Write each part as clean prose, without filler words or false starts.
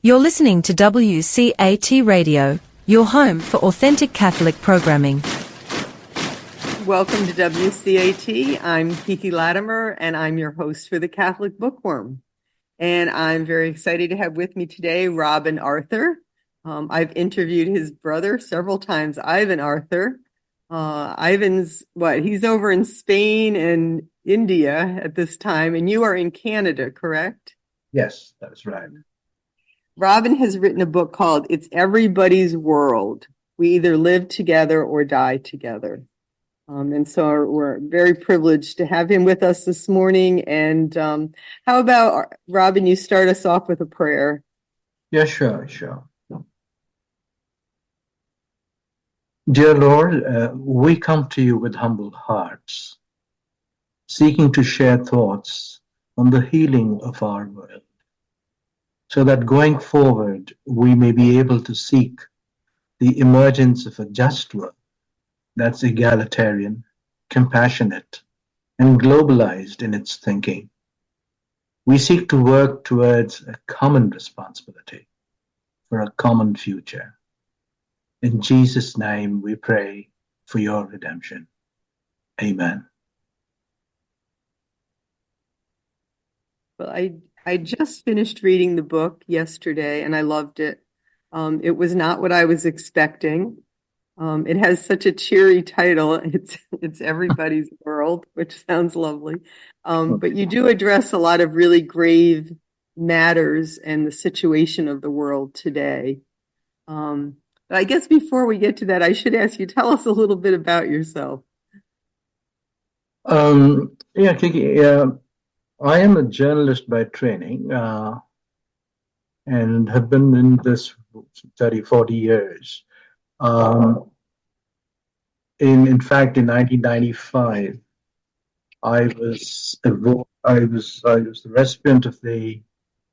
You're listening to WCAT Radio, your home for authentic Catholic programming. Welcome to WCAT. I'm Kiki Latimer, and I'm your host for the Catholic Bookworm. And I'm very excited to have with me today Robin Arthur. I've interviewed his brother several times, Ivan Arthur. Ivan's, he's over in Spain and India at this time, and you are in Canada, correct? Yes, that's right. Robin has written a book called It's Everybody's World. We either live together or die together. And so we're very privileged to have him with us this morning. And how about, Robin, you start us off with a prayer? Yeah, sure. Dear Lord, we come to you with humble hearts, seeking to share thoughts on the healing of our world, so that going forward, we may be able to seek the emergence of a just world that's egalitarian, compassionate, and globalized in its thinking. We seek to work towards a common responsibility for a common future. In Jesus' name we pray for your redemption. Amen. Well, I just finished reading the book yesterday, and I loved it. It was not what I was expecting. It has such a cheery title. It's Everybody's World, which sounds lovely. But you do address a lot of really grave matters and the situation of the world today. But I guess before we get to that, I should ask you, tell us a little bit about yourself. Kiki, I am a journalist by training and have been in this 30, 40 years. In fact, in 1995, I was the recipient of the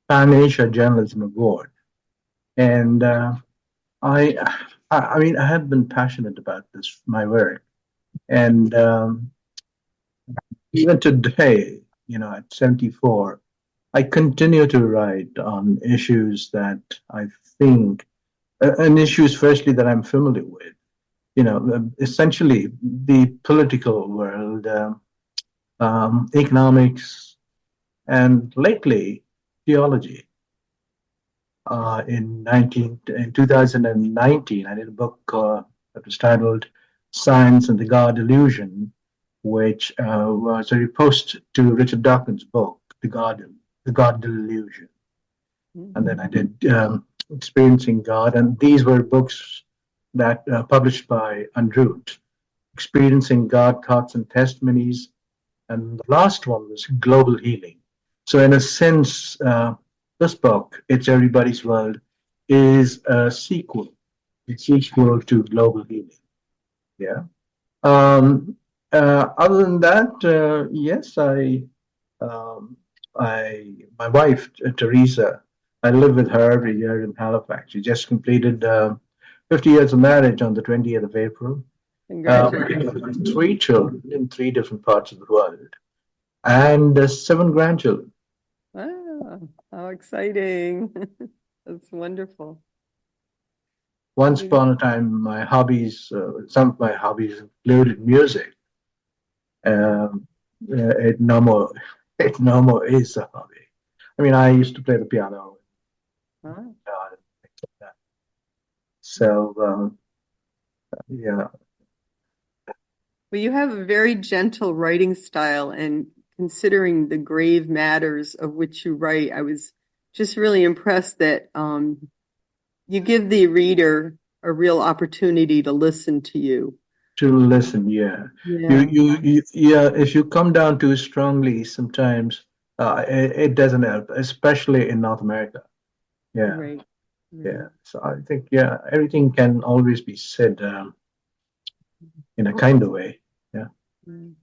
Pan Asia Journalism Award, and I have been passionate about this, my work, and even today, at 74, I continue to write on issues that I think, and issues firstly that I'm familiar with, essentially the political world, economics, and lately theology. In 2019, I did a book that was titled Science and the God Illusion, which was a repost to Richard Dawkins' book, The God Illusion. Mm-hmm. And then I did Experiencing God, and these were books that published by Unroot, Experiencing God, Thoughts and Testimonies, and the last one was Global Healing. So in a sense, this book, It's Everybody's World, is a sequel. It's a sequel to Global Healing. Yeah. Other than that, yes, my wife, Teresa, I live with her every year in Halifax. She just completed 50 years of marriage on the 20th of April. Congratulations. 3 children in 3 different parts of the world, and 7 grandchildren. Wow, how exciting. That's wonderful. Once upon a time, my hobbies, some of my hobbies included music. It no more is a hobby. I mean, I used to play the piano. Huh? Things like that. So, yeah. Well, you have a very gentle writing style, and considering the grave matters of which you write, I was just really impressed that you give the reader a real opportunity to listen to you. To listen, yeah. If you come down too strongly, sometimes it doesn't help, especially in North America. Yeah, right. Yeah. So I think, everything can always be said in a kind of way. Yeah. Right.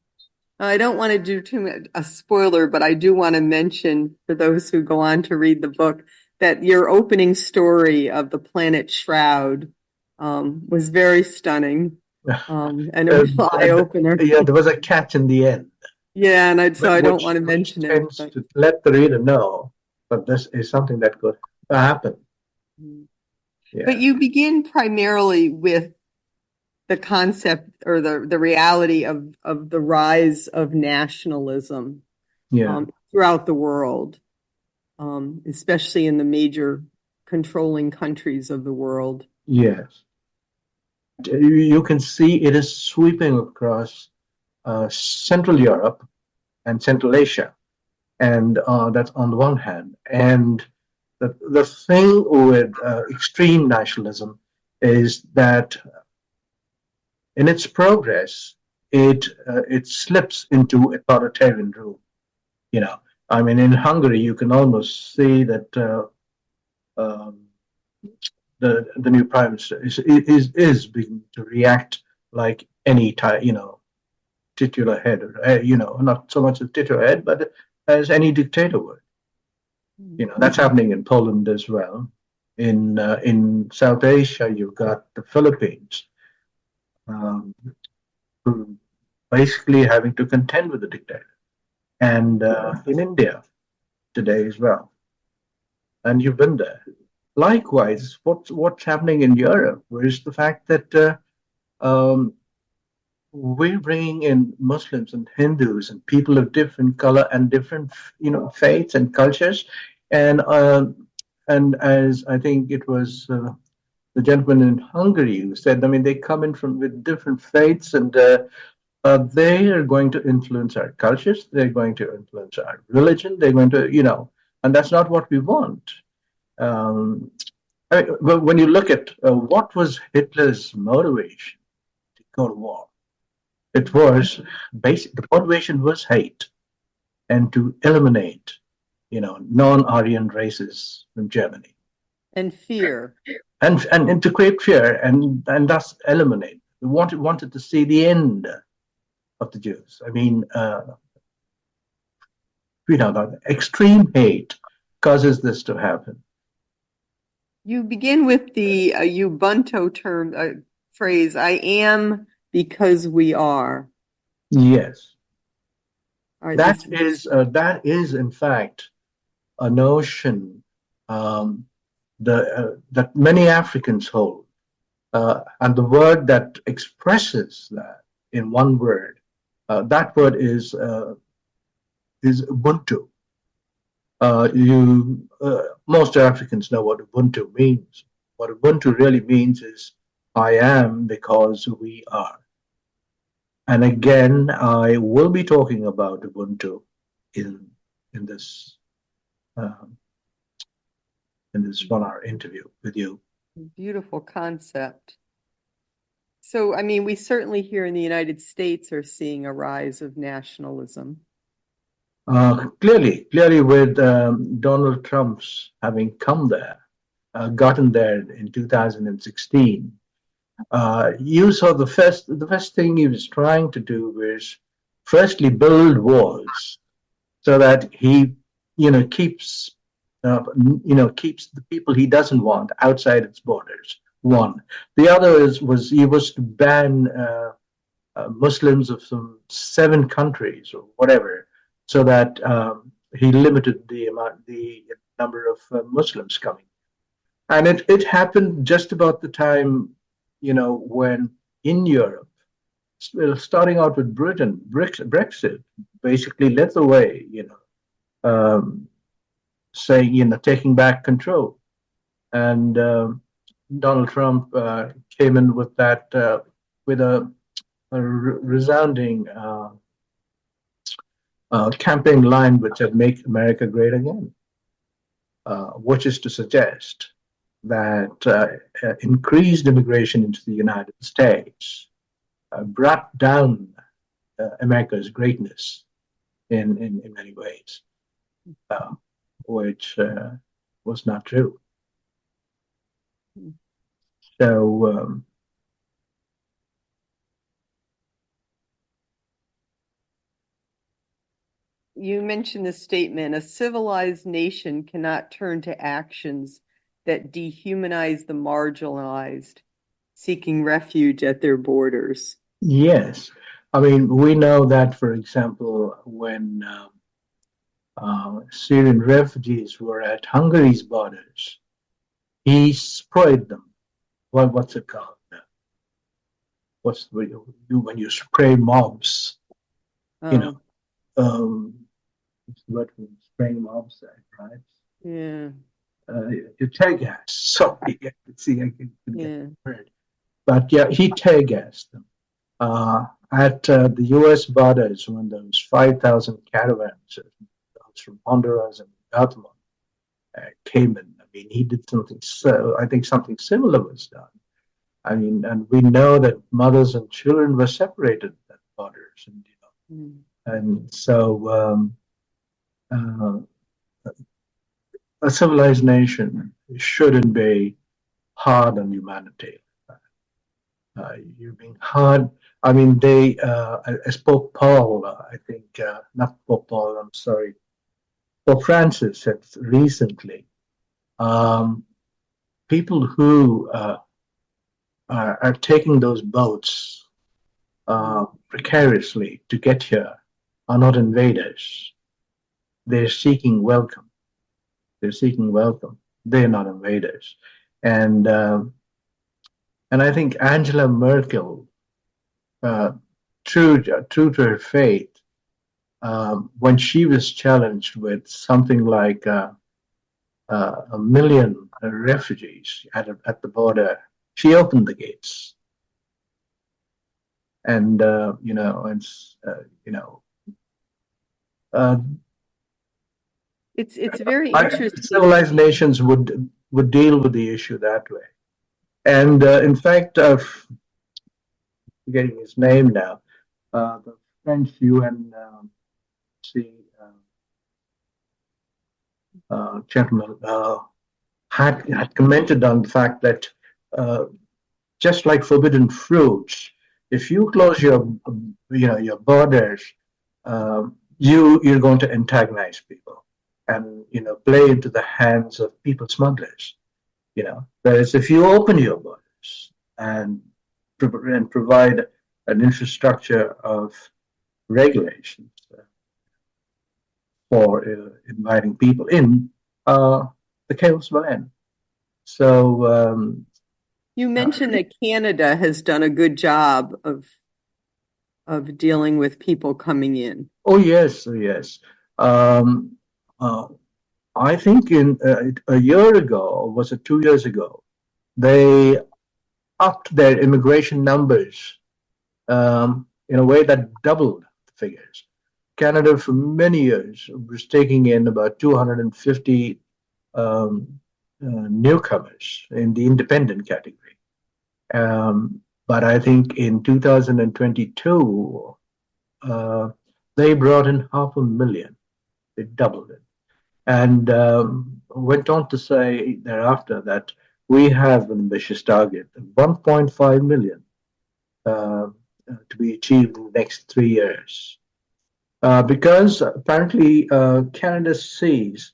I don't want to do too much a spoiler, but I do want to mention for those who go on to read the book that your opening story of the planet Shroud was very stunning. And a real eye-opener. Yeah, there was a catch in the end. Yeah, and I don't want to mention it. To let the reader know that this is something that could happen. But you begin primarily with the concept or the reality of the rise of nationalism throughout the world, especially in the major controlling countries of the world. Yes. You can see it is sweeping across Central Europe and Central Asia. And that's on the one hand. And the thing with extreme nationalism is that in its progress, it slips into authoritarian rule. You know, I mean, in Hungary, you can almost see that um, the new prime minister is beginning to react like any titular head, or not so much a titular head, but as any dictator would. That's happening in Poland as well. In South Asia, you've got the Philippines, who basically having to contend with the dictator, and in India today as well. And you've been there. Likewise, what's happening in Europe is the fact that we're bringing in Muslims and Hindus and people of different color and different, faiths and cultures, and as I think it was the gentleman in Hungary who said, I mean, they come in with different faiths, and they are going to influence our cultures. They're going to influence our religion. They're going to, and that's not what we want. Well, when you look at what was Hitler's motivation to go to war, it was the motivation was hate and to eliminate, non-Aryan races from Germany. And fear. And to create fear and thus eliminate. We wanted to see the end of the Jews. I mean, the extreme hate causes this to happen. You begin with the Ubuntu phrase, I am because we are. Yes. Right, that is in fact a notion that many Africans hold, and the word that expresses that in one word, that word is Ubuntu. Most Africans know what Ubuntu means. What Ubuntu really means is I am because we are. And again, I will be talking about Ubuntu in this 1-hour interview with you. Beautiful concept. So, I mean, we certainly here in the United States are seeing a rise of nationalism. Clearly with Donald Trump's having come there, gotten there in 2016. You saw the first thing he was trying to do was firstly build walls so that he, keeps the people he doesn't want outside its borders. One. The other was to ban Muslims of some 7 countries or whatever, so that he limited the number of Muslims coming. And it happened just about the time, when in Europe, starting out with Britain, Brexit basically led the way, saying, taking back control. And Donald Trump came in with that, with a resounding campaign line which said, "Make America Great Again," which is to suggest that increased immigration into the United States brought down America's greatness in many ways, which was not true. So you mentioned the statement, a civilized nation cannot turn to actions that dehumanize the marginalized, seeking refuge at their borders. Yes. I mean, we know that, for example, when Syrian refugees were at Hungary's borders, he sprayed them. What's it called? What's the when you spray mobs? You know, what's the word for spraying mobs, right? Yeah. You tear gas. Sorry, I can see I can get the word. But yeah, he tear gassed them. At the U.S. borders, when those 5,000 caravans from Honduras and Guatemala came in, I mean, he did something. So I think something similar was done. I mean, and we know that mothers and children were separated at borders, and so a civilized nation shouldn't be hard on humanity. You're being hard. I mean, as Pope Paul, I think, not Pope Paul, I'm sorry, Pope Francis said recently, people who are taking those boats precariously to get here are not invaders. They're seeking welcome. They're seeking welcome. They're not invaders. And I think Angela Merkel, true to her faith, when she was challenged with something like a million refugees at the border, she opened the gates. And it's very interesting. Civilized nations would deal with the issue that way. And in fact, forgetting his name now, the French UN gentleman had commented on the fact that just like forbidden fruits, if you close your borders, you're going to antagonize people and play into the hands of people smugglers. Whereas if you open your borders and provide an infrastructure of regulations for inviting people in, the chaos will end. So you mentioned that Canada has done a good job of dealing with people coming in. Oh yes, yes. I think in a year ago, or was it 2 years ago, they upped their immigration numbers in a way that doubled the figures. Canada, for many years, was taking in about 250 newcomers in the independent category. But I think in 2022, they brought in 500,000. They doubled it. And went on to say thereafter that we have an ambitious target of 1.5 million to be achieved in the next 3 years. Because apparently Canada sees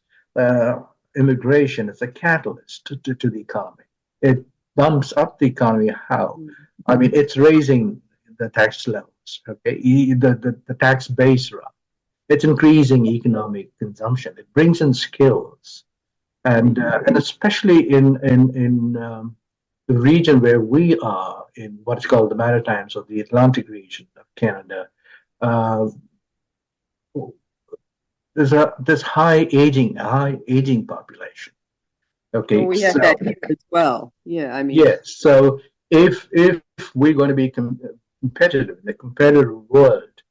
immigration as a catalyst to the economy. It bumps up the economy. How? I mean, it's raising the tax levels, okay, the tax base rate. It's increasing economic consumption. It brings in skills, and especially in the region where we are, in what is called the Maritimes or the Atlantic region of Canada. There's high aging population. Okay, well, we have that here as well. Yeah, I mean, yes. So if we're going to be competitive in a competitive world,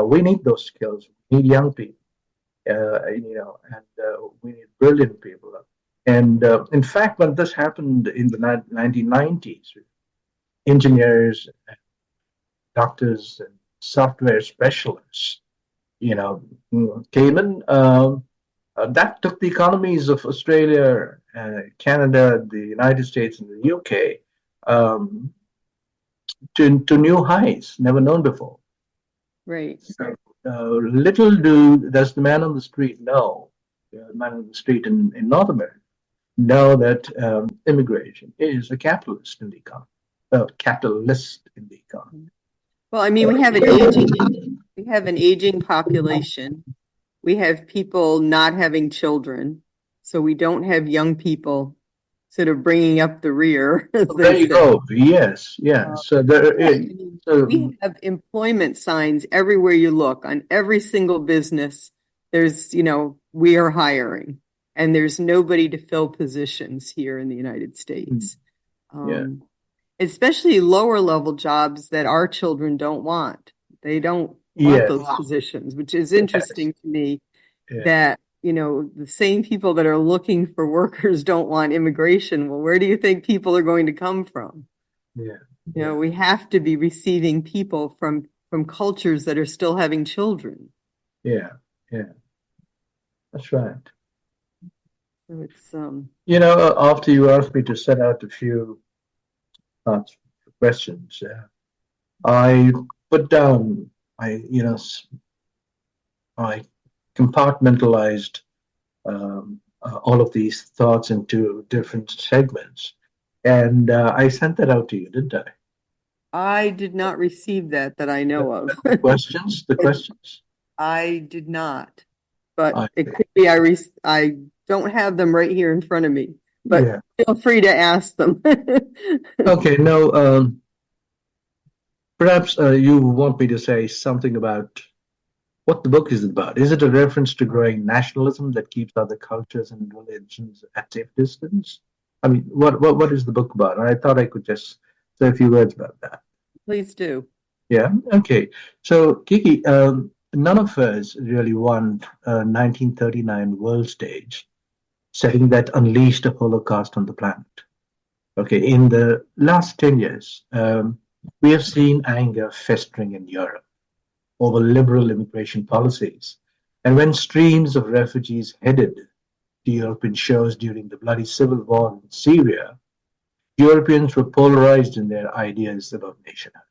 we need those skills. We need young people, and we need brilliant people. And in fact, when this happened in the 1990s, engineers, doctors, and software specialists, came in. That took the economies of Australia, Canada, the United States, and the UK to new heights, never known before. Right. So, little does the man on the street know, the man on the street in North America, know that immigration is a capitalist in the economy. Well, I mean, we have an aging population. We have people not having children, so we don't have young people sort of bringing up the rear, as There they you say. go. Yes, yes. So there, Yeah, I mean, we have employment signs everywhere you look. On every single business, there's, we are hiring, and there's nobody to fill positions here in the United States. yeah, Especially lower level jobs that our children don't want. They don't want yes, those positions, which is yes, interesting to me yeah, that, the same people that are looking for workers don't want immigration. Well, where do you think people are going to come from? yeah, We have to be receiving people from cultures that are still having children. yeah, yeah. That's right. So it's After you asked me to set out a few questions, I put down, I compartmentalized all of these thoughts into different segments, and I sent that out to you, didn't I? I did not receive that I know of. The questions, the questions. I did not, but I, it could be I don't have them right here in front of me, but yeah. feel free to ask them. Okay. No. Perhaps you want me to say something about what the book is about. Is it a reference to growing nationalism that keeps other cultures and religions at safe distance? I mean, what is the book about? And I thought I could just say a few words about that. Please do. Yeah. Okay. So, Kiki, none of us really won a 1939 world stage setting that unleashed a holocaust on the planet. Okay. In the last 10 years, we have seen anger festering in Europe over liberal immigration policies. And when streams of refugees headed to European shores during the bloody civil war in Syria, Europeans were polarized in their ideas about nationhood.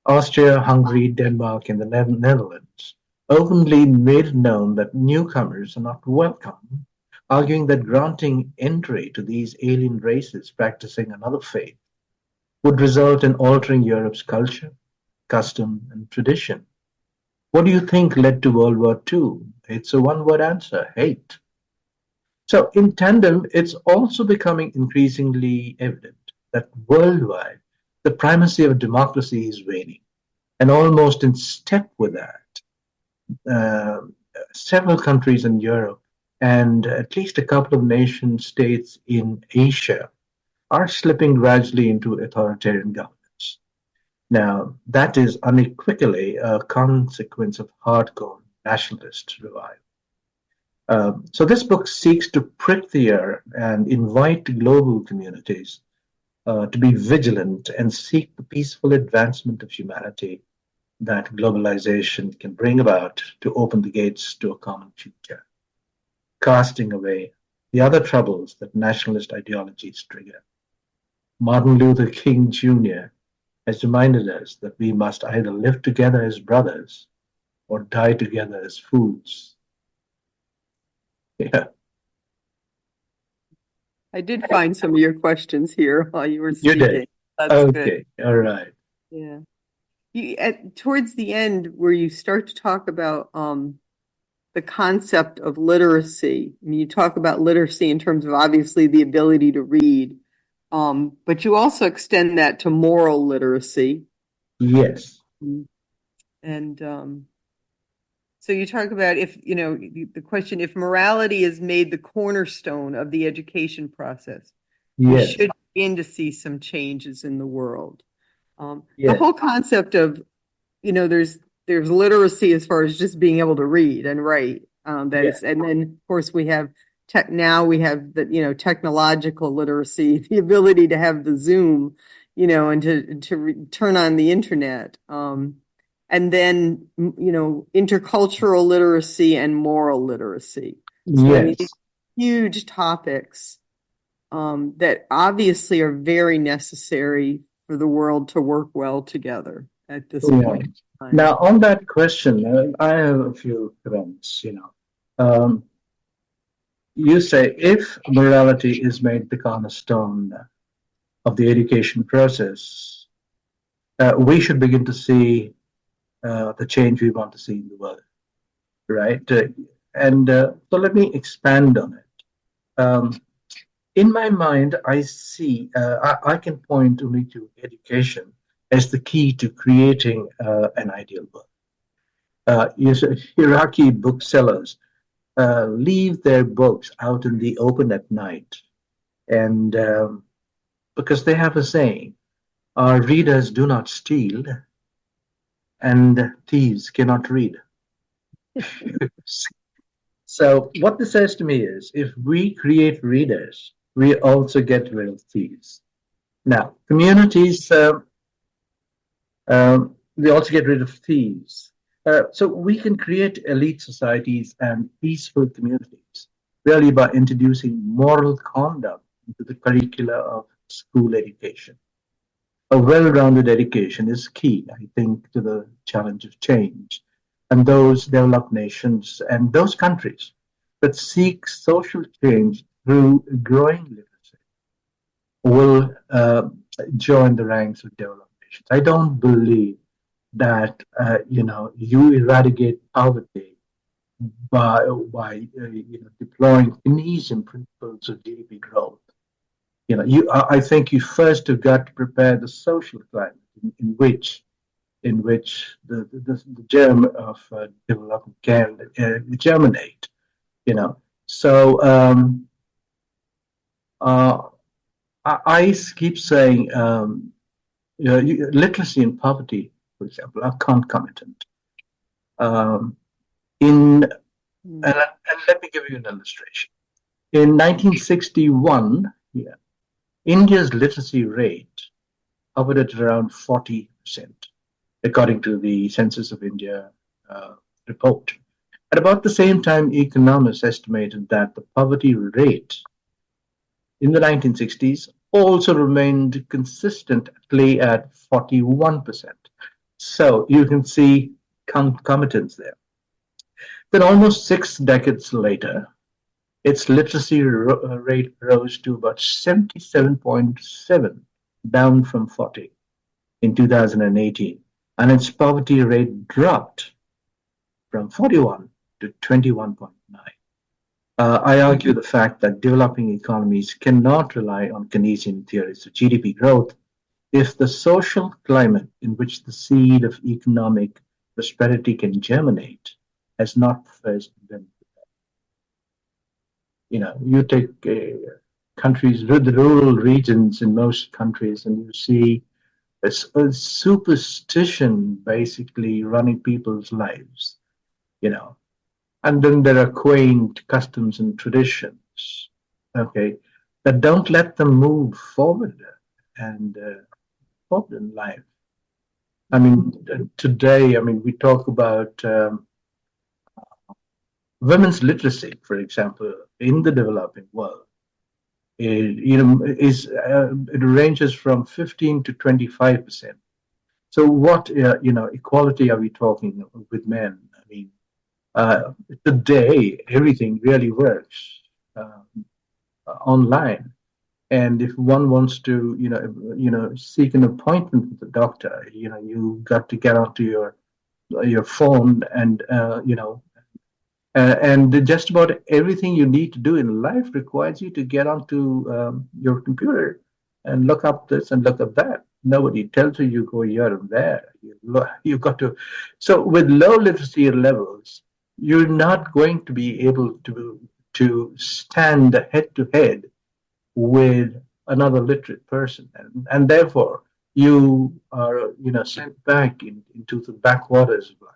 Austria, Hungary, Denmark, and the Netherlands openly made it known that newcomers are not welcome, arguing that granting entry to these alien races practicing another faith would result in altering Europe's culture, custom, and tradition. What do you think led to World War II? It's a one word answer: hate. So, in tandem, it's also becoming increasingly evident that worldwide the primacy of democracy is waning. And almost in step with that, uh, several countries in Europe and at least a couple of nation states in Asia are slipping gradually into authoritarian governance. Now, that is unequivocally a consequence of hardcore nationalist revival. So this book seeks to prick the ear and invite global communities to be vigilant and seek the peaceful advancement of humanity that globalization can bring about to open the gates to a common future, casting away the other troubles that nationalist ideologies trigger. Martin Luther King Jr. has reminded us that we must either live together as brothers or die together as fools. Yeah. I did find some of your questions here while you were You did. speaking. That's good. Okay. All right. Yeah. Towards the end, where you start to talk about the concept of literacy, I mean, you talk about literacy in terms of obviously the ability to read, but you also extend that to moral literacy. Yes. And so you talk about the question, if morality is made the cornerstone of the education process, we Yes. should begin to see some changes in the world. The Yes. whole concept of, there's literacy as far as just being able to read and write. And then of course we have now we have the, technological literacy, the ability to have the Zoom, and to turn on the internet. And then, intercultural literacy and moral literacy. So I mean, Yes. huge topics that obviously are very necessary for the world to work well together at this Yeah. point in time. Now, on that question, I have a few comments. You say if morality is made the cornerstone of the education process, we should begin to see the change we want to see in the world, right? So let me expand on it. In my mind, I see, I can point only to education as the key to creating an ideal world. Iraqi booksellers leave their books out in the open at night, and because they have a saying, our readers do not steal, and thieves cannot read. So what this says to me is, if we create readers, we also get rid of thieves. Now, communities, we also get rid of thieves. So we can create elite societies and peaceful communities, really by introducing moral conduct into the curricula of school education. A well-rounded education is key, I think, to the challenge of change. And those developed nations and those countries that seek social change through growing literacy will join the ranks of developed nations. I don't believe that you eradicate poverty by deploying Keynesian principles of GDP growth. I think you first have got to prepare the social climate in which the germ of development can germinate. So I keep saying literacy and poverty, for example, are concomitant. And let me give you an illustration. In 1961, India's literacy rate hovered at around 40%, according to the Census of India report. At about the same time, economists estimated that the poverty rate in the 1960s also remained consistently at 41%. So you can see concomitants there. Then almost 6 decades later, its literacy rate rose to about 77.7, down from 40 in 2018, and its poverty rate dropped from 41 to 21.9. I argue the fact that developing economies cannot rely on Keynesian theories of GDP growth if the social climate in which the seed of economic prosperity can germinate has not first been. You take countries, the rural regions in most countries, and you see a superstition basically running people's lives, and then there are quaint customs and traditions, okay, that don't let them move forward and forward in life. I mean, today, we talk about women's literacy, for example, in the developing world. It ranges from 15 to 25%. So what equality are we talking with men? Today everything really works online, and if one wants to seek an appointment with the doctor, you got to get onto your phone and just about everything you need to do in life requires you to get onto your computer and look up this and look up that. Nobody tells you go here and there. You got to. So with low literacy levels, you're not going to be able to stand head to head with another literate person, and therefore you are sent back into the backwaters of life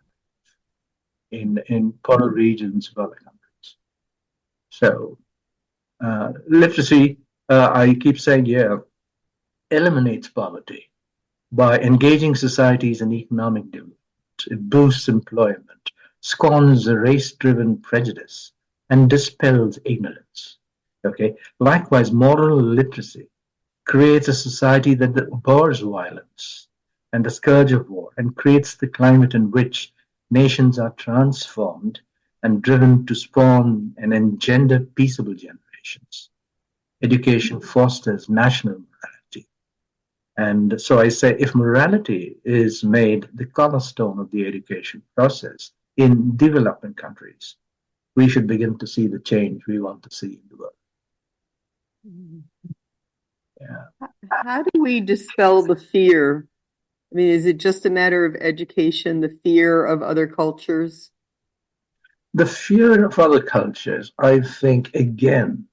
in poorer regions of other countries. So literacy, I keep saying, eliminates poverty by engaging societies in economic development. It boosts employment, scorns race-driven prejudice, and dispels ignorance. Okay. Likewise, moral literacy creates a society that abhors violence and the scourge of war, and creates the climate in which nations are transformed and driven to spawn and engender peaceable generations. Education fosters national morality. And so I say, if morality is made the cornerstone of the education process in developing countries, we should begin to see the change we want to see in the world. Yeah. How do we dispel the fear? I mean, is it just a matter of education, the fear of other cultures? The fear of other cultures, I think, again,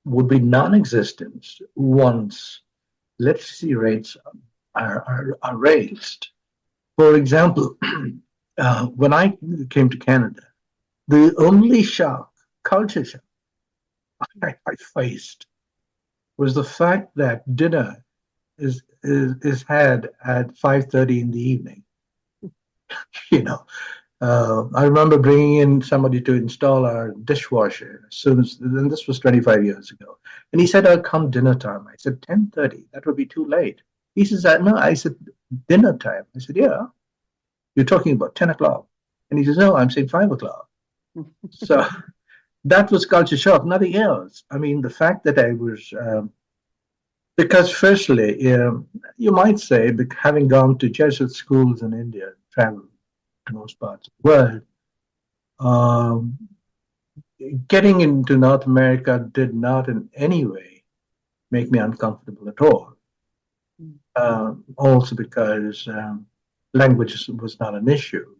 would be non-existent once literacy rates are raised. For example, when I came to Canada, the only shock, culture shock, I faced was the fact that dinner is had at 5:30 in the evening. You know, I remember bringing in somebody to install our dishwasher as soon as, and this was 25 years ago. And he said, "I'll come dinner time." I said, 10:30, that would be too late. He says, "No." I said, "Dinner time." I said, "Yeah, you're talking about 10 o'clock." And he says, "No, I'm saying 5 o'clock." So that was culture shock, nothing else. I mean, the fact that I was, because firstly, you might say, having gone to Jesuit schools in India, traveled to most parts of the world, um, getting into North America did not in any way make me uncomfortable at all. Also because language was not an issue.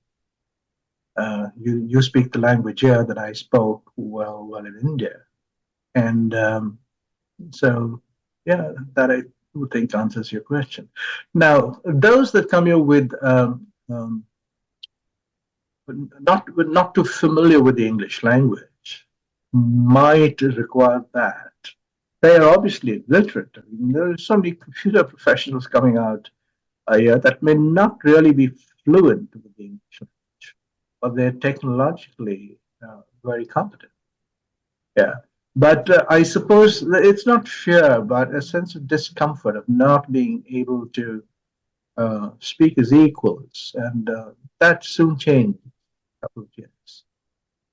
You speak the language here that I spoke well in India, and so yeah, that I would think answers your question. Now, those that come here with not too familiar with the English language might require that. They are obviously literate. I mean, there are so many computer professionals coming out here that may not really be fluent with the English language, but they're technologically very competent. Yeah. But I suppose it's not fear, but a sense of discomfort of not being able to speak as equals. And that soon changed a couple of years.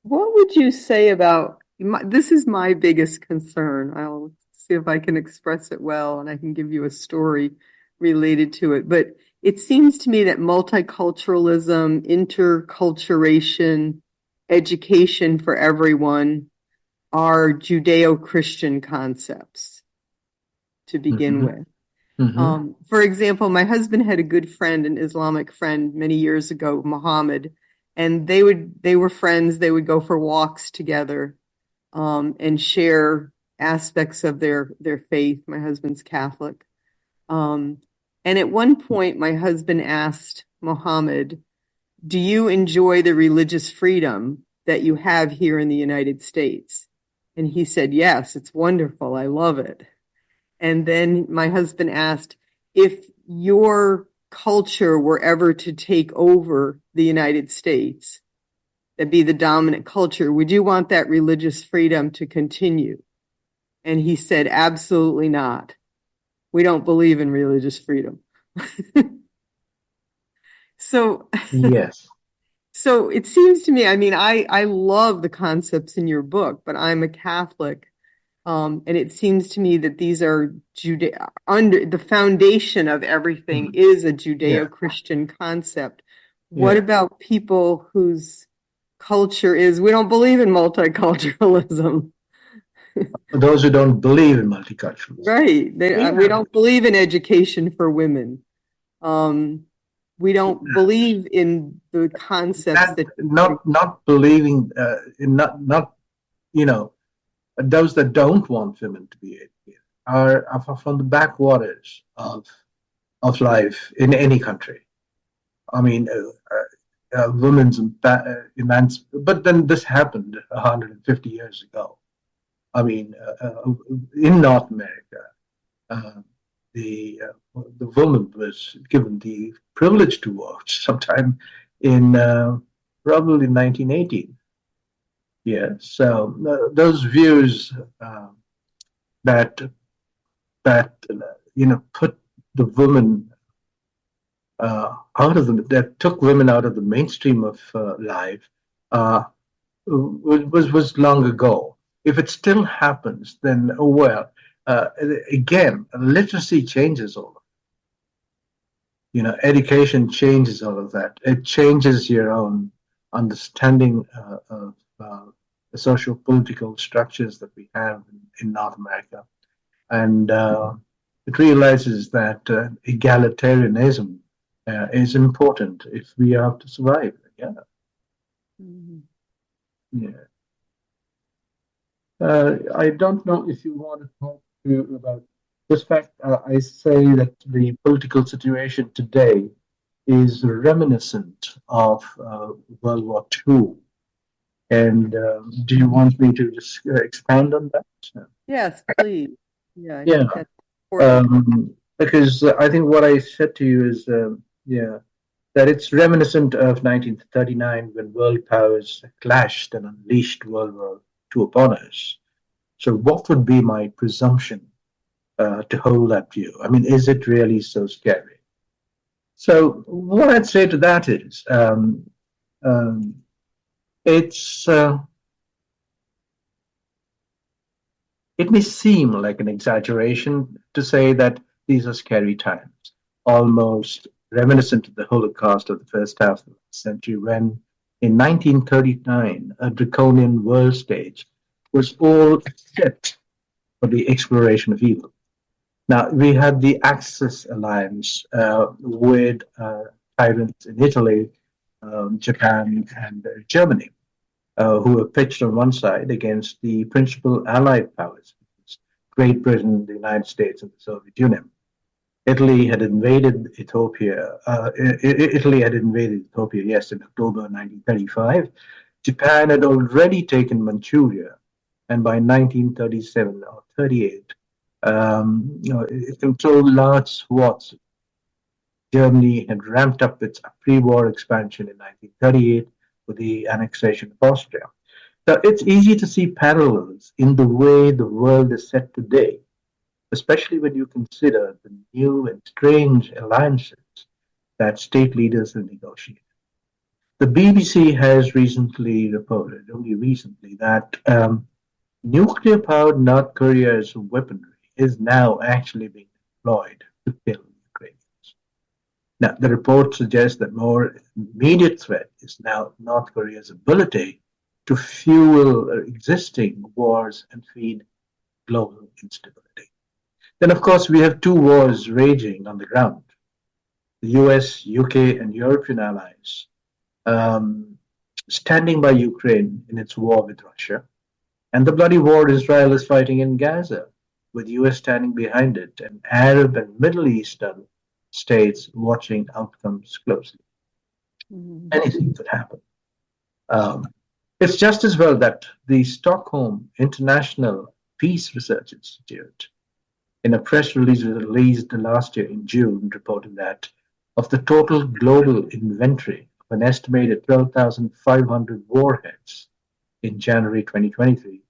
What would you say about this is my biggest concern. I'll see if I can express it well and I can give you a story related to it. But it seems to me that multiculturalism, interculturation, education for everyone are Judeo-Christian concepts to begin with. For example, my husband had a good friend, an Islamic friend many years ago, Muhammad, and they were friends. They would go for walks together, and share aspects of their faith. My husband's Catholic. And at one point, my husband asked Muhammad, "Do you enjoy the religious freedom that you have here in the United States?" And he said, "Yes, it's wonderful. I love it." And then my husband asked, "If your culture were ever to take over the United States, that'd be the dominant culture, would you want that religious freedom to continue?" And he said, "Absolutely not. We don't believe in religious freedom." So, Yes. so it seems to me, I mean, I love the concepts in your book, but I'm a Catholic. And it seems to me that these are under the foundation of everything is a Judeo-Christian concept. What about people whose culture is, we don't believe in multiculturalism? Those who don't believe in multiculturalism. Right. We don't believe in education for women. We don't believe in the concepts that not believing in not those that don't want women to be educated are from the backwaters of life in any country. I mean, women's but then this happened 150 years ago. I mean, in North America, the woman was given the privilege to vote sometime in probably 1918. Yeah, so those views that put the women out of that took women out of the mainstream of life was long ago. If it still happens, then again, literacy changes all of it. Education changes all of that. It changes your own understanding of the social political structures that we have in North America. and it realizes that egalitarianism is important if we are to survive. Yeah, Mhm. yeah. I don't know if you want to talk about this fact. I say that the political situation today is reminiscent of World War II. And do you want me to just expand on that? Yes, please. Yeah, I Yeah, think that's important. because I think what I said to you is, yeah, that it's reminiscent of 1939 when world powers clashed and unleashed World War II upon us. So, what would be my presumption to hold that view? I mean, is it really so scary? So, what I'd say to that is, um, it's it may seem like an exaggeration to say that these are scary times, almost reminiscent of the Holocaust of the first half of the century, when in 1939 a draconian world stage was all set for the exploration of evil. Now, we had the Axis alliance with tyrants in Italy, Japan, and Germany, who were pitched on one side against the principal allied powers, Great Britain, the United States, and the Soviet Union. Italy had invaded Ethiopia. Italy had invaded Ethiopia, yes, in October 1935. Japan had already taken Manchuria, and by 1937 or 38, it controlled large swaths. Germany had ramped up its pre-war expansion in 1938 with the annexation of Austria. So it's easy to see parallels in the way the world is set today, especially when you consider the new and strange alliances that state leaders have negotiated. The BBC has recently reported, only recently, that nuclear powered North Korea's weaponry is now actually being deployed to kill Ukrainians. Now, the report suggests that more immediate threat is now North Korea's ability to fuel existing wars and feed global instability. Then, of course, we have two wars raging on the ground. The US, UK, and European allies um, standing by Ukraine in its war with Russia, and the bloody war Israel is fighting in Gaza, with the US standing behind it, and Arab and Middle Eastern states watching outcomes closely. Mhm. Anything could happen. Um, it's just as well that the Stockholm International Peace Research Institute, in a press release released last year in June, reported that of the total global inventory of an estimated 12,500 warheads in January 2023,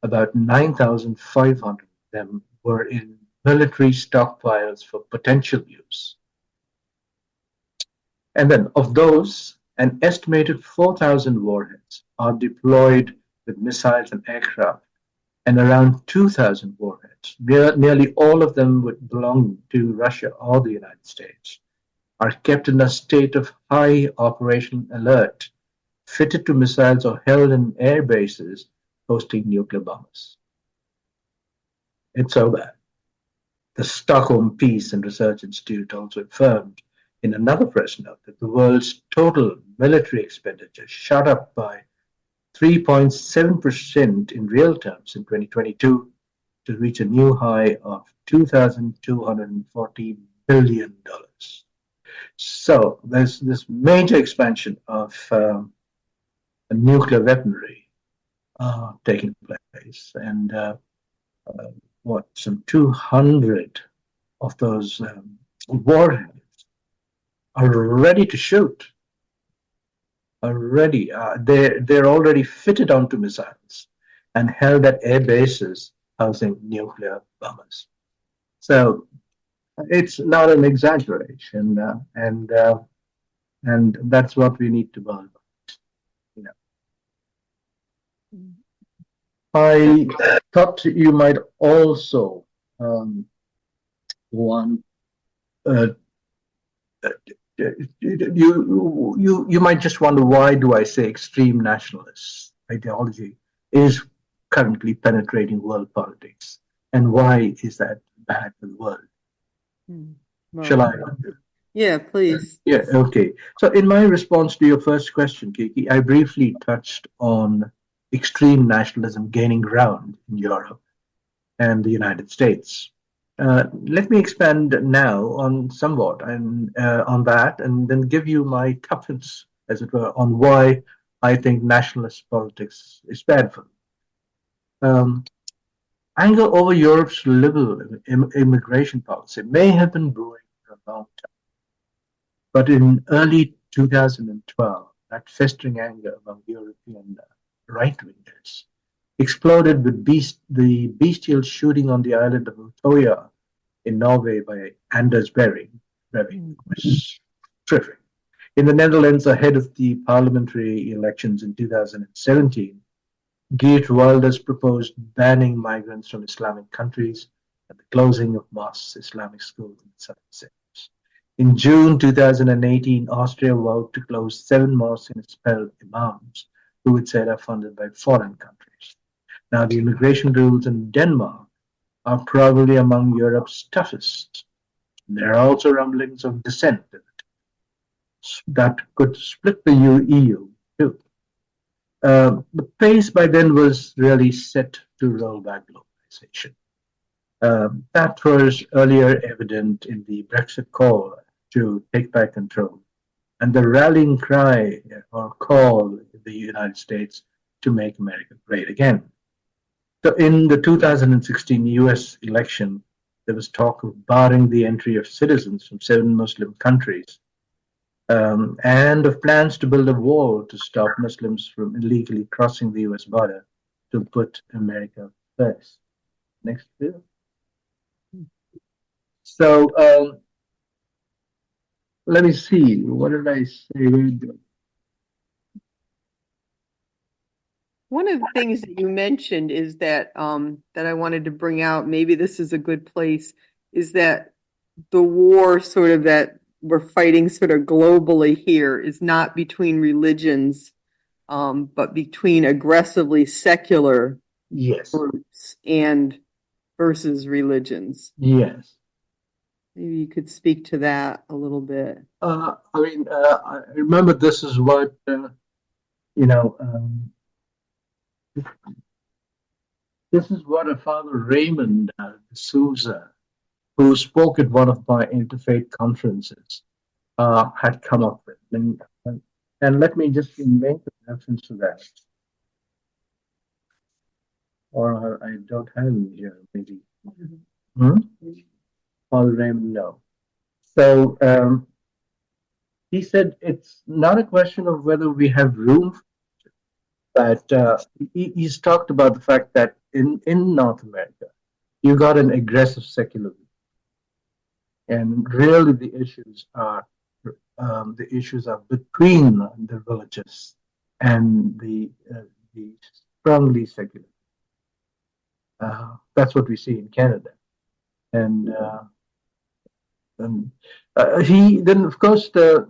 about 9,500 of them were in military stockpiles for potential use. And then of those, an estimated 4,000 warheads are deployed with missiles and aircraft, and around 2,000 warheads, nearly all of them would belong to Russia or the United States, are kept in a state of high operational alert, fitted to missiles or held in air bases hosting nuclear bombers. It's so bad. The Stockholm Peace and Research Institute also affirmed in another press note that the world's total military expenditure shot up by 3.7% in real terms in 2022 to reach a new high of $2,240 billion. So there's this major expansion of nuclear weaponry taking place, and some 200 of those warheads are ready to shoot. They're already fitted onto missiles and held at air bases housing nuclear bombers. So it's not an exaggeration, and that's what we need to build. You know, Mhm. I thought you might also want you might just wonder, why do I say extreme nationalist ideology is currently penetrating world politics? and why is that bad for the world? Well, Shall I? yeah, please. Yeah, okay. So in my response to your first question, Kiki, I briefly touched on extreme nationalism gaining ground in Europe and the United States. Let me expand now on somewhat and on that, and then give you my tuppence, as it were, on why I think nationalist politics is bad for them. Anger over Europe's liberal immigration policy may have been brewing for a long time, but in early 2012, that festering anger among European right-wingers exploded with the bestial shooting on the island of Utøya in Norway by Anders Breivik was terrific. In the Netherlands, ahead of the parliamentary elections in 2017, Geert Wilders proposed banning migrants from Islamic countries and the closing of mosques, Islamic schools, and such. In June 2018, Austria vowed to close 7 mosques and expel imams who it said are funded by foreign countries. Now, the immigration rules in Denmark are probably among Europe's toughest. There are also rumblings of dissent that could split the EU too. The pace by then was really set to roll back globalization. That was earlier evident in the Brexit call to take back control and the rallying cry or call in the United States to make America great again. So in the 2016 US election, there was talk of barring the entry of citizens from 7 Muslim countries and of plans to build a wall to stop Muslims from illegally crossing the US border to put America first. Next bill. So let me see. What did I say? One of the things that you mentioned is that that I wanted to bring out, maybe this is a good place, is that the war sort of that we're fighting sort of globally here is not between religions, but between aggressively secular Yes. groups and versus religions. Yes. Maybe you could speak to that a little bit. I remember this is what, this is what a Father Raymond D'Souza, who spoke at one of my interfaith conferences, had come up with. And let me just make a reference to that. Or I don't have it here, maybe. Father Raymond, no. So he said it's not a question of whether we have room, but he's talked about the fact that in North America, you got an aggressive secularism. And really the issues are between the religious and the strongly secular. That's what we see in Canada. And he then, of course, I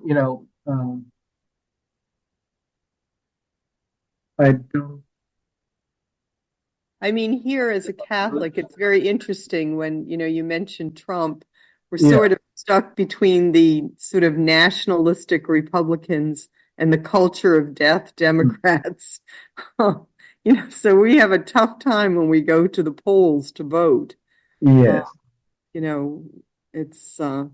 don't. I mean, here as a Catholic, it's very interesting when, you mentioned Trump. We're sort of stuck between the sort of nationalistic Republicans and the culture of death Democrats. So we have a tough time when we go to the polls to vote. Yes. It's and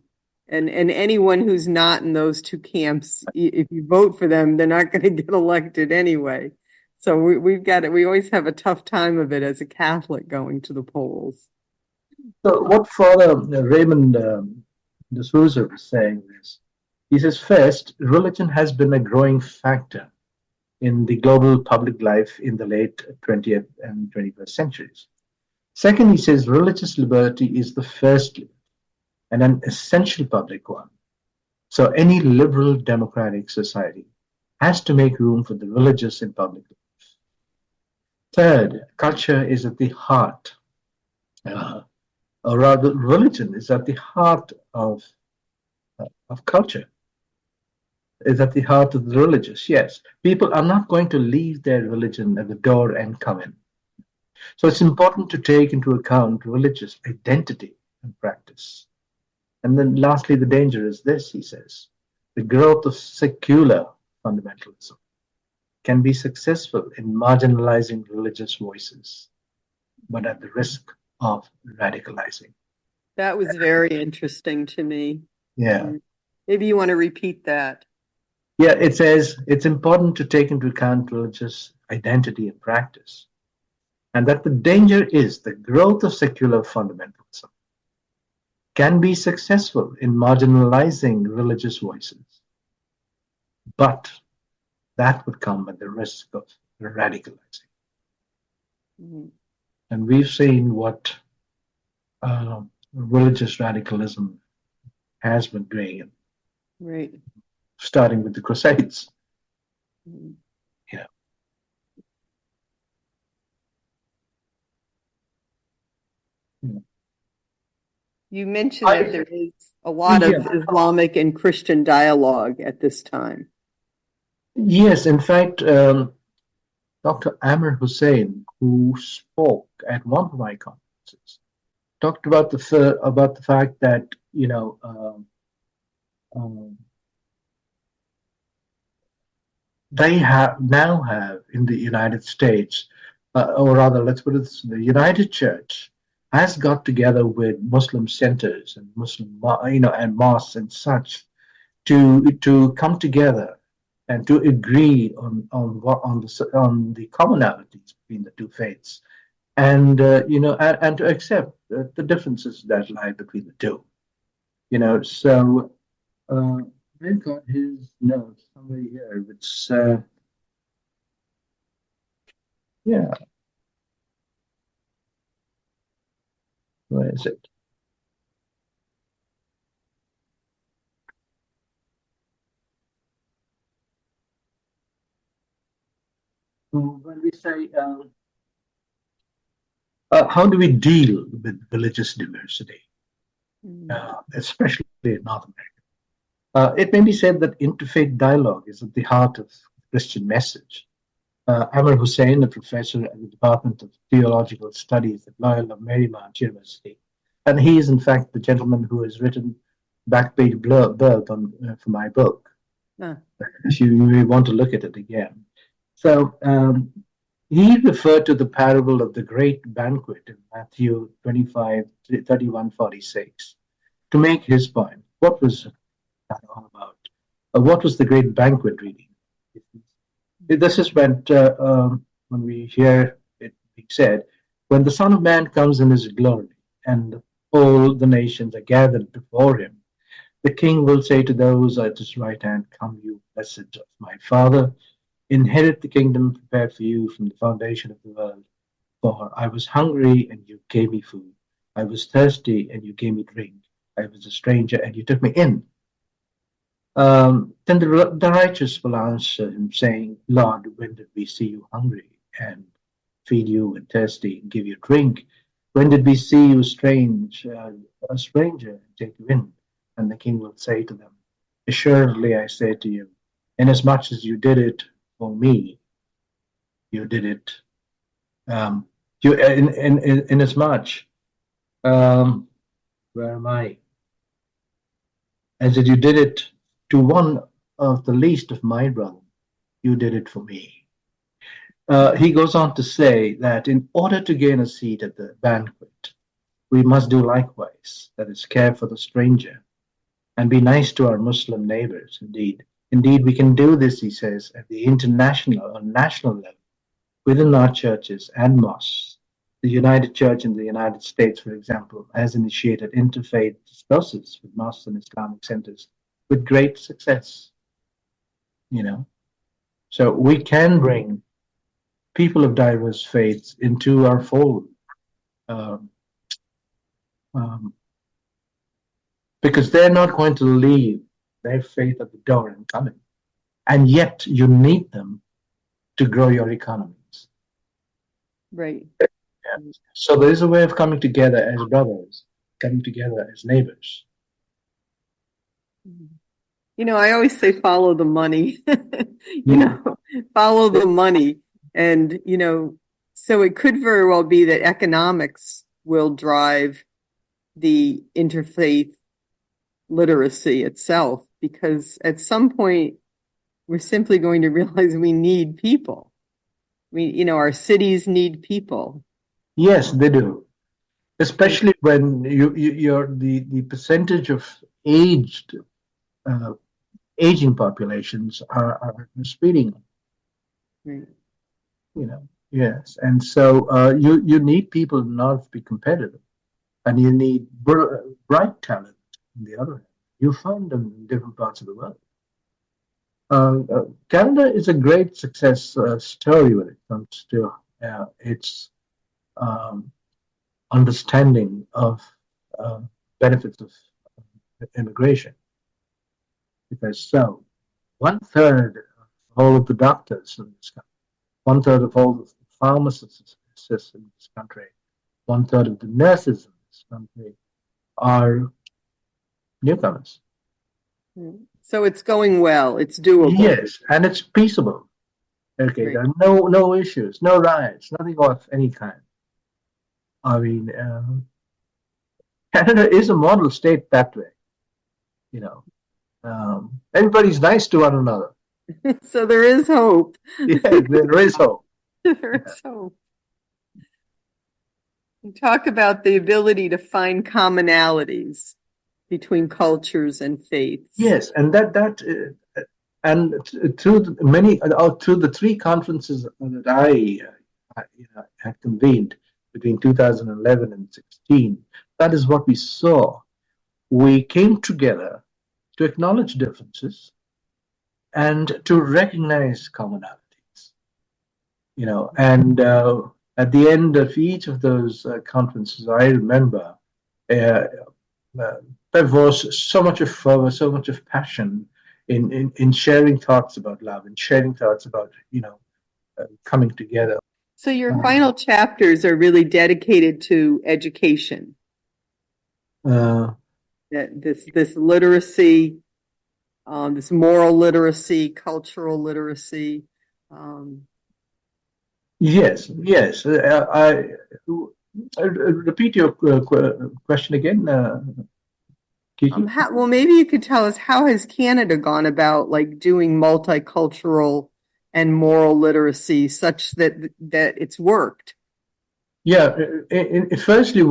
anyone who's not in those two camps, if you vote for them, they're not going to get elected anyway. So we always have a tough time of it as a Catholic going to the polls. So what Father Raymond D'Souza was saying is, he says, first, religion has been a growing factor in the global public life in the late 20th and 21st centuries. Second, he says, religious liberty is the first and an essential public one. So any liberal democratic society has to make room for the religious in public life. Third, culture is at the heart, or rather, religion is at the heart of culture, is at the heart of the religious. Yes, people are not going to leave their religion at the door and come in. So it's important to take into account religious identity and practice. And then lastly, the danger is this, he says. The growth of secular fundamentalism can be successful in marginalizing religious voices, but at the risk of radicalizing. That was very interesting to me. Yeah. Maybe you want to repeat that. Yeah, it says it's important to take into account religious identity and practice, and that the danger is the growth of secular fundamentalism can be successful in marginalizing religious voices, but that would come at the risk of radicalizing. Mm-hmm. And we've seen what religious radicalism has been doing, right? Starting with the Crusades. Mm-hmm. Yeah. You mentioned that there is a lot of Islamic and Christian dialogue at this time. Yes, in fact, Dr. Amir Hussain, who spoke at one of my conferences, talked about the fact that they now have in the United States, or rather, let's put it this: the United Church has got together with Muslim centers and Muslim, and mosques and such to come together and to agree on the commonalities between the two faiths, and and to accept the differences that lie between the two. So I've got his notes somewhere here, which yeah, where is it? When we say how do we deal with religious diversity, especially in North America? It may be said that interfaith dialogue is at the heart of the Christian message. Amir Hussain, a professor at the Department of Theological Studies at Loyola Marymount University, and he is in fact the gentleman who has written Backpage Blurb for my book. If you may want to look at it again. So he referred to the parable of the great banquet in Matthew 25:31-46 to make his point. What was that all about? What was the great banquet really? This is when we hear it being said, when the Son of Man comes in his glory and all the nations are gathered before him, the King will say to those at his right hand, "Come, you blessed of my Father, inherit the kingdom prepared for you from the foundation of the world. For I was hungry, and you gave me food. I was thirsty, and you gave me drink. I was a stranger, and you took me in." Then the righteous will answer him, saying, "Lord, when did we see you hungry and feed you, and thirsty and give you drink? When did we see you a stranger and take you in?" And the King will say to them, "Assuredly I say to you, inasmuch as you did it for me, you did it. Inasmuch, where am I? As you did it to one of the least of my brethren, you did it for me." He goes on to say that in order to gain a seat at the banquet, we must do likewise, that is, care for the stranger and be nice to our Muslim neighbors. Indeed, we can do this, he says, at the international or national level within our churches and mosques. The United Church in the United States, for example, has initiated interfaith discourses with mosques and Islamic centers with great success. So we can bring people of diverse faiths into our fold, because they're not going to leave their faith at the door and come in, and yet you need them to grow your economies. Right. Yeah. So there is a way of coming together as brothers, coming together as neighbors. I always say follow the money. Follow the money. And, So it could very well be that economics will drive the interfaith literacy itself, because at some point we're simply going to realize we need people. Our cities need people. Yes, they do. Especially when the percentage of aged uh, aging populations are speeding up, Right. Yes, and so you need people in order to be competitive, and you need bright talent. On the other hand, you find them in different parts of the world. Canada is a great success story when it comes to its um, understanding of uh, benefits of immigration. Because so, one third of all of the doctors in this country, one third of all the pharmacists in this country, one third of the nurses in this country are newcomers. So it's going well. It's doable. Yes, and it's peaceable. Okay, Right. there are no issues, no riots, nothing of any kind. I mean, Canada is a model state that way. You know, everybody's nice to one another. So there is hope. Yes, there is hope. There is hope. You talk about the ability to find commonalities between cultures and faiths. Yes, and and through the three conferences that I had convened between 2011 and 16, that is what we saw. We came together to acknowledge differences and to recognize commonalities. And at the end of each of those conferences, I remember uh, there was so much of fervor, so much of passion in sharing thoughts about love and sharing thoughts about coming together. So your final chapters are really dedicated to education. This literacy, this moral literacy, cultural literacy. Yes. I repeat your question again, Kiki. Well, maybe you could tell us, how has Canada gone about doing multicultural and moral literacy such that it's worked? Yeah. Firstly,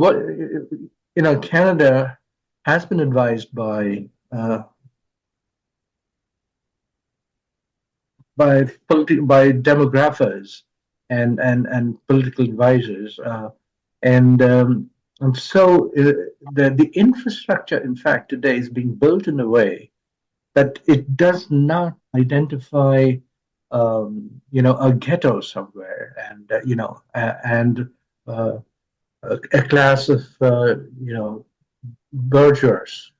Canada has been advised by demographers and political advisors, and so the infrastructure, in fact, today is being built in a way that it does not identify, a ghetto somewhere, and a class of, burghers,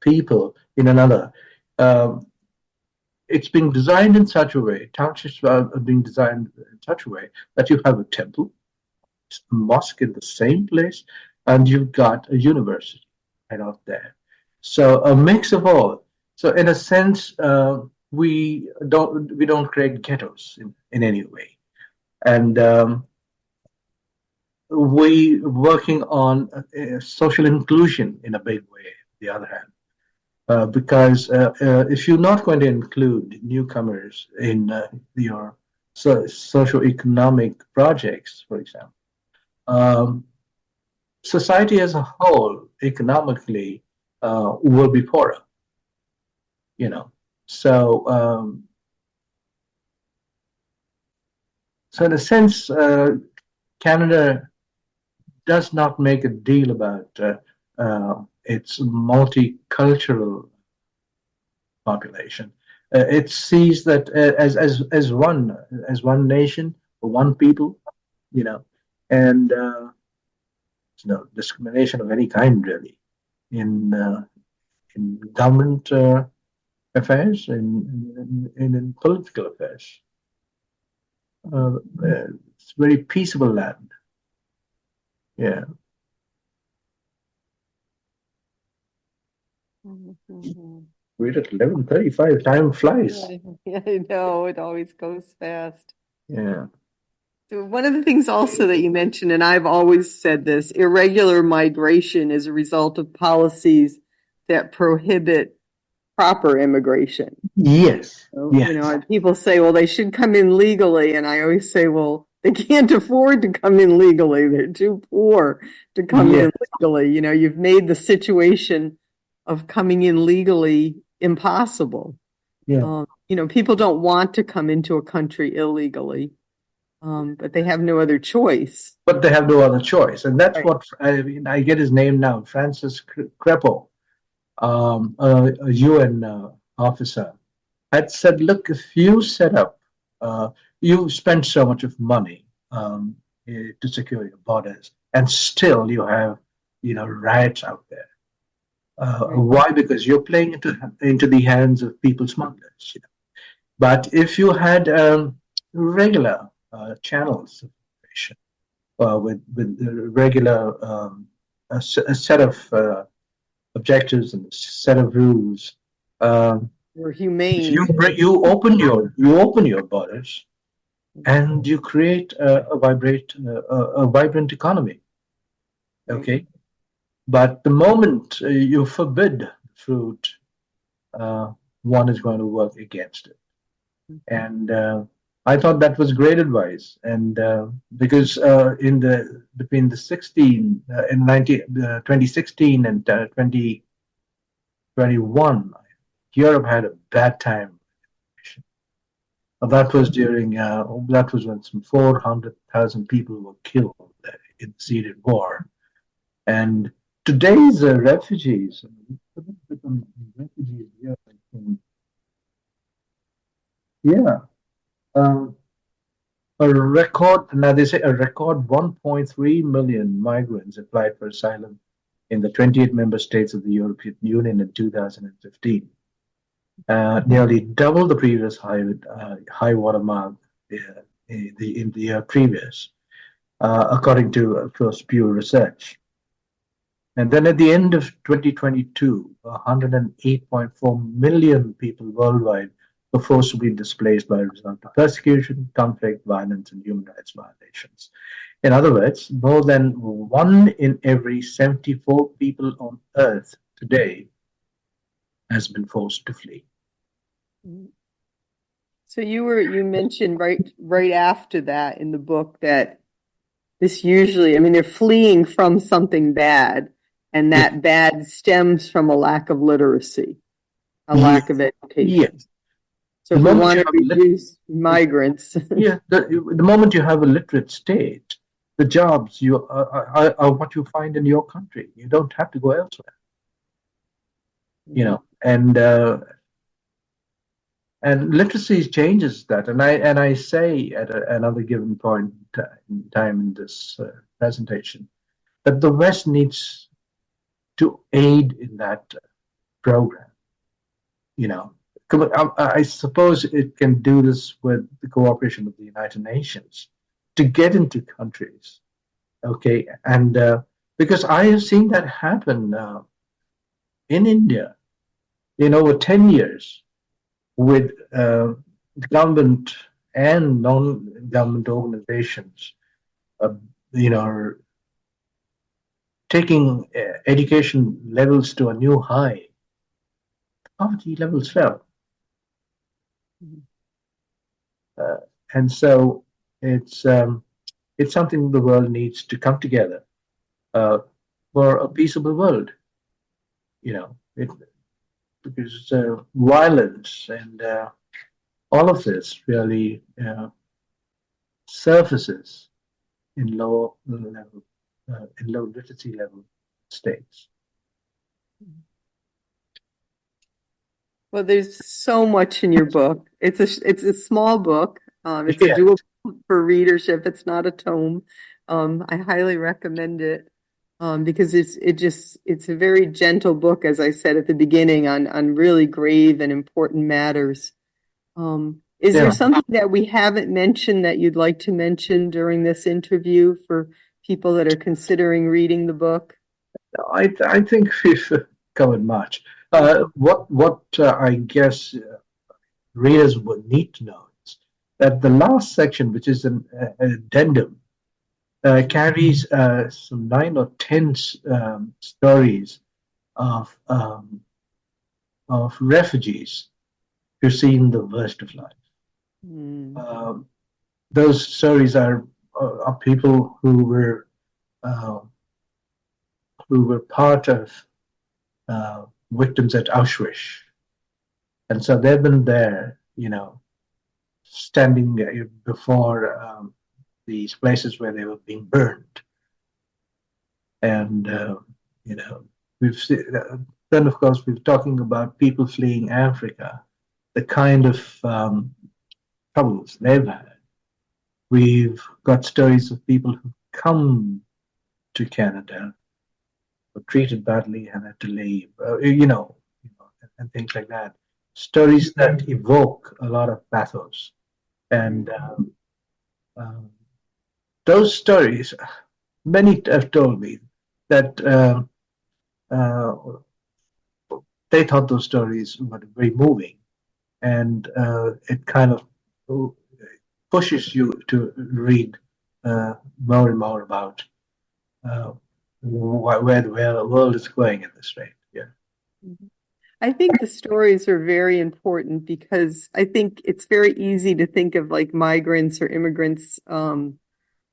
people in another. Um, it's being designed in such a way, townships are being designed in such a way that you have a temple, a mosque in the same place, and you've got a university right out there. So a mix of all. So in a sense, we don't create ghettos in any way, and we working on social inclusion in a big way. On the other hand. Because if you're not going to include newcomers in your socio-economic projects, for example, society as a whole, economically, will be poorer. So so in a sense, Canada does not make a deal about its multicultural population. It sees that as one nation, one people, and no discrimination of any kind really in government affairs, in political affairs. It's a very peaceable land. Yeah. We're at 11:35. Time flies. Yeah, I know. It always goes fast. Yeah. So one of the things also that you mentioned, and I've always said this, irregular migration is a result of policies that prohibit proper immigration. Yes, So, yes, people say, well, they should come in legally. And I always say, well, they can't afford to come in legally. They're too poor to come yes, in legally. You've made the situation of coming in legally impossible. yeah. People don't want to come into a country illegally, but they have no other choice. But they have no other choice, and that's Right. what I get his name now, Francis Crepo, a UN officer, had said, look, if you set up, you spend so much of money to secure your borders, and still you have, riots out there. Right. Why? Because you're playing into the hands of people smugglers. But if you had regular channels of information with regular a set of objectives and a set of rules. We're humane. You open your borders and you create a vibrant economy. Okay, but the moment you forbid fruit, one is going to work against it. And I thought that was great advice. And because between the 2016 and 2021, Europe had a bad time. That was when some 400,000 people were killed in the Syrian war. And today's refugees here, I think. Yeah. Now they say a record 1.3 million migrants applied for asylum in the 28 member states of the European Union in 2015. Nearly double the previous high watermark in the year previous, according to first Pew Research. And then at the end of 2022, 108.4 million people worldwide were forcibly displaced by a result of persecution, conflict, violence, and human rights violations. In other words, more than 1 in every 74 people on Earth today has been forced to flee. So you mentioned right after that in the book that this usually, they're fleeing from something bad, and that bad stems from a lack of literacy, a lack of education. Yes. So if we want to reduce migrants. The moment you have a literate state, the jobs are what you find in your country. You don't have to go elsewhere. And literacy changes that. And I say at another given point in time in this presentation that the West needs to aid in that program. I suppose it can do this with the cooperation of the United Nations to get into countries. Okay, and because I have seen that happen in India in over 10 years with government and non-government organizations, taking education levels to a new high. Poverty levels fell. And so it's something the world needs to come together for a peaceable world. Because violence and all of this really surfaces in low literacy level states. Well, there's so much in your book. It's a small book. It's doable for readership. It's not a tome. I highly recommend it because it's a very gentle book, as I said at the beginning, on really grave and important matters. Is there something that we haven't mentioned that you'd like to mention during this interview for people that are considering reading the book? I think we've covered much. What I guess readers would need to know is that the last section, which is an addendum, carries some 9 or 10 stories of refugees who've seen the worst of life. Um, those stories are people uh, who were part of victims at Auschwitz, and so they've been there, standing before these places where they were being burned, and we've seen, then of course we're talking about people fleeing Africa, the kind of troubles they've had. We've got stories of people who come to Canada, were treated badly and had to leave, and things like that. Stories that evoke a lot of pathos, and those stories, many have told me that they thought those stories were very moving, and it kind of pushes you to read more and more about where the world is going at this rate. Yeah. I think the stories are very important because I think it's very easy to think of like migrants or immigrants,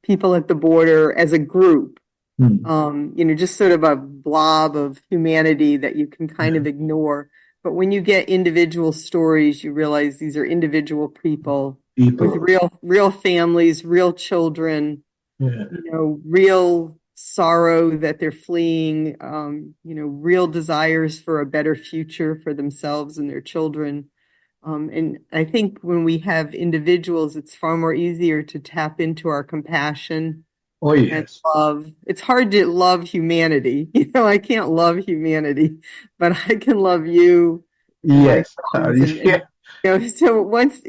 people at the border as a group, just sort of a blob of humanity that you can kind of ignore. But when you get individual stories, you realize these are individual people with real families, real children, real sorrow that they're fleeing, real desires for a better future for themselves and their children. And I think when we have individuals, it's far more easier to tap into our compassion and love. It's hard to love humanity. I can't love humanity, but I can love you. Yes. So once,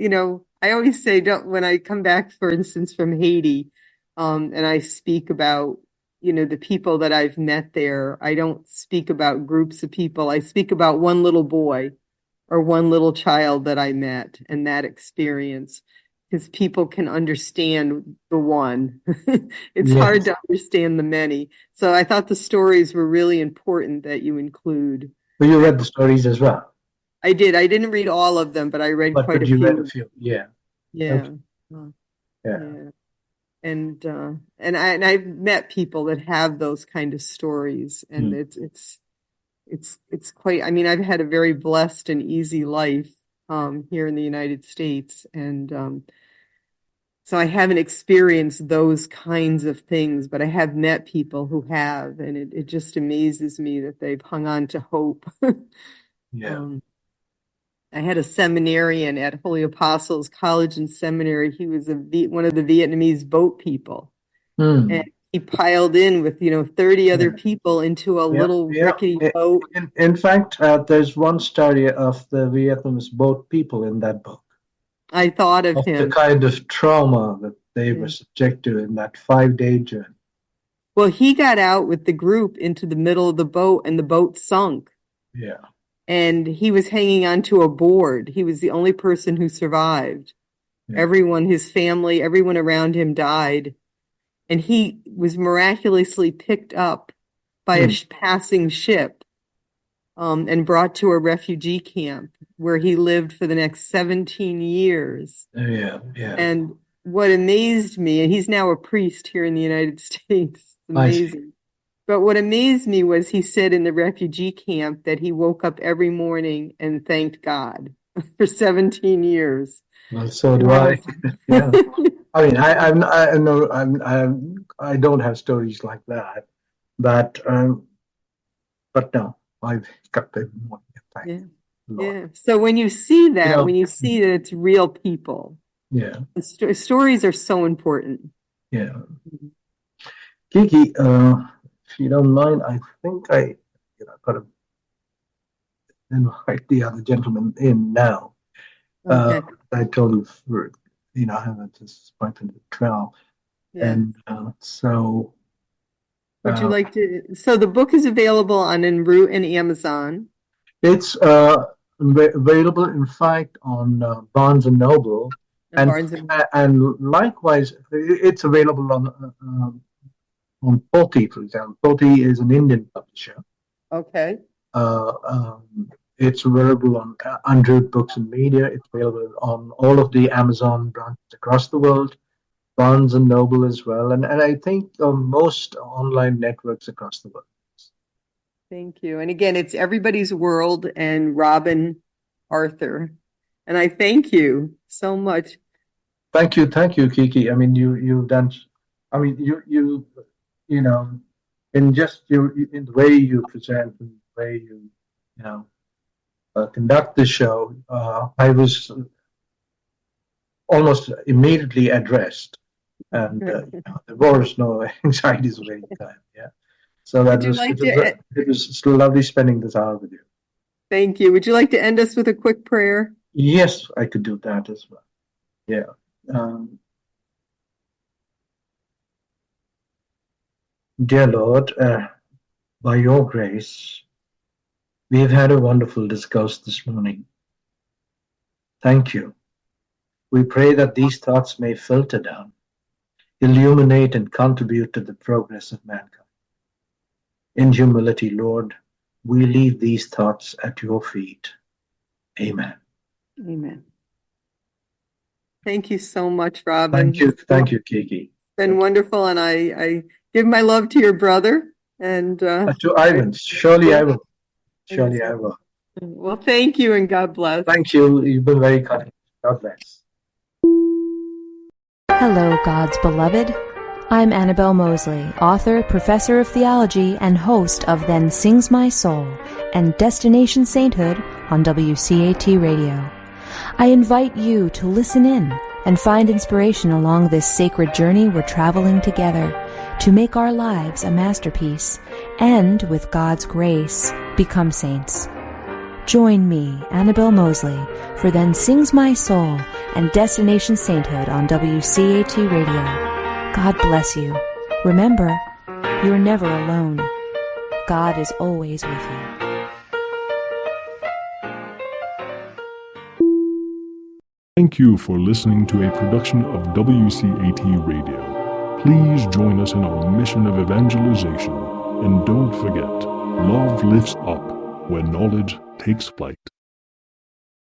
I always say, when I come back, for instance, from Haiti, and I speak about, the people that I've met there, I don't speak about groups of people. I speak about one little boy or one little child that I met and that experience, because people can understand the one. It's hard to understand the many. So I thought the stories were really important that you include. Well, you read the stories as well. I did. I didn't read all of them, but I read quite a few. Read a few. Yeah. Yeah. Okay. Yeah. And I've met people that have those kind of stories, and it's quite, I mean, I've had a very blessed and easy life here in the United States, and so I haven't experienced those kinds of things, but I have met people who have, and it just amazes me that they've hung on to hope. I had a seminarian at Holy Apostles College and Seminary. He was one of the Vietnamese boat people. And he piled in with, 30 other people into a little rickety boat. In fact, there's one story of the Vietnamese boat people in that book. I thought of him. The kind of trauma that they were subject to in that 5-day journey. Well, he got out with the group into the middle of the boat, and the boat sunk. Yeah. And he was hanging onto a board. He was the only person who survived. Everyone, his family, everyone around him died. And he was miraculously picked up by a passing ship and brought to a refugee camp where he lived for the next 17 years. And what amazed me, and he's now a priest here in the United States. Amazing. But what amazed me was he said in the refugee camp that he woke up every morning and thanked God for 17 years. Well, so do I. Yeah. I mean, I don't have stories like that, but no, I've got every morning. Yeah. So when you see that, when you see that it's real people, stories are so important. Yeah. Kiki, if you don't mind, I think I got to invite the other gentleman in now. Okay. I told you, I have this appointment at 12. And so... Would you like to... So the book is available on En route and Amazon. It's available, in fact, on Barnes & Noble And Barnes and and likewise, it's available on Poti, for example. Poti is an Indian publisher. Okay. It's available on Android Books and Media. It's available on all of the Amazon branches across the world, Barnes and Noble as well, and I think most online networks across the world. Thank you. And again, it's Everybody's World and Robin Arthur. And I thank you so much. Thank you, Kiki. I mean, you've done. I mean, you know, in just in the way you present, and the way you conduct the show, I was almost immediately addressed, and there was no anxieties of any kind. Yeah, so that it was lovely spending this hour with you. Thank you. Would you like to end us with a quick prayer? Yes, I could do that as well. Yeah. Dear Lord, by your grace, we have had a wonderful discourse this morning. Thank you. We pray that these thoughts may filter down, illuminate, and contribute to the progress of mankind. In humility, Lord, we leave these thoughts at your feet. Amen. Amen. Thank you so much, Robin. Thank you, Kiki. It's been wonderful, and I give my love to your brother and to Ivan. Surely I will. Surely I will. Well, thank you, and God bless. Thank you. You've been very kind. God bless. Hello, God's beloved. I'm Annabelle Mosley, author, professor of theology, and host of Then Sings My Soul and Destination Sainthood on WCAT Radio. I invite you to listen in and find inspiration along this sacred journey we're traveling together to make our lives a masterpiece and, with God's grace, become saints. Join me, Annabelle Mosley, for Then Sings My Soul and Destination Sainthood on WCAT Radio. God bless you. Remember, you're never alone. God is always with you. Thank you for listening to a production of WCAT Radio. Please join us in our mission of evangelization. And don't forget, love lifts up when knowledge takes flight.